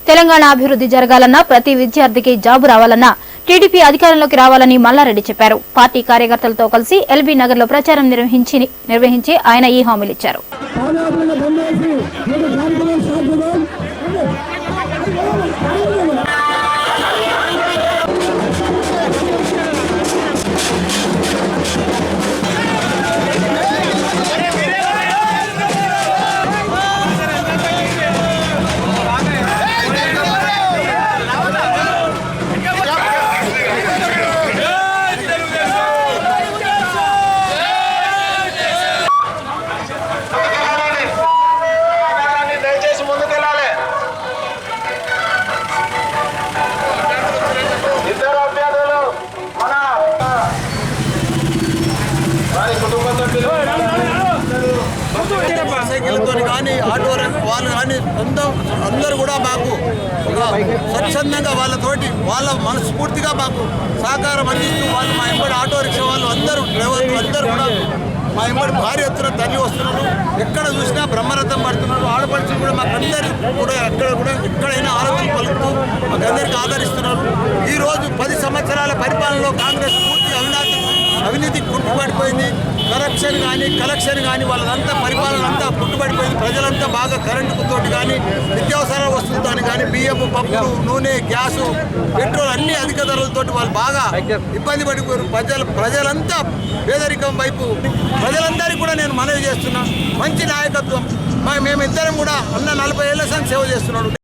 తెలంగాణ అభివృద్ధి జరగాలన్నా ప్రతి విద్యార్థికి జాబు రావాలన్నా టీడీపీ అధికారంలోకి రావాలని మల్లారెడ్డి చెప్పారు. పార్టీ కార్యకర్తలతో కలిసి ఎల్బీ నగర్ లో ప్రచారం నిర్వహించి ఆయన ఈ హామీలిచ్చారు. సైకిల్తో కానీ ఆటో వాళ్ళు కానీ అందరూ కూడా మాకు స్వచ్ఛందంగా వాళ్ళతోటి వాళ్ళ మనస్ఫూర్తిగా మాకు సహకారం అందిస్తూ వాళ్ళు మా ఎంబడి ఆటో రిక్షా వాళ్ళు అందరూ డ్రైవర్లు అందరూ కూడా మా ఎంబడి భారీ ఎత్తున తల్లి వస్తున్నారు. ఎక్కడ చూసినా బ్రహ్మరథం పడుతున్నారు. ఆడపడుచులు కూడా మాకందరి కూడా ఎక్కడైనా ఆలోచన పలుకుతూ మాకందరికీ ఆదరిస్తున్నారు. ఈరోజు 10 సంవత్సరాల పరిపాలనలో కాంగ్రెస్ పూర్తి అవినీతి పుట్టుబడిపోయింది. కలెక్షన్ కానీ వాళ్ళంతా పరిపాలన అంతా పుట్టుబడిపోయింది. ప్రజలంతా బాగా కరెంటుతోటి కానీ నిత్యావసర వస్తువులతో కానీ బియ్యపు పప్పులు నూనె గ్యాసు పెట్రోల్ అన్ని అధిక ధరలతో వాళ్ళు బాగా ఇబ్బంది పడిపోయారు. ప్రజలంతా పేదరికం వైపు ప్రజలందరికీ కూడా నేను మనవి చేస్తున్నా. మంచి నాయకత్వం మేమిద్దరం కూడా 40 ఏళ్ల సంఖ్య సేవ చేస్తున్నాడు.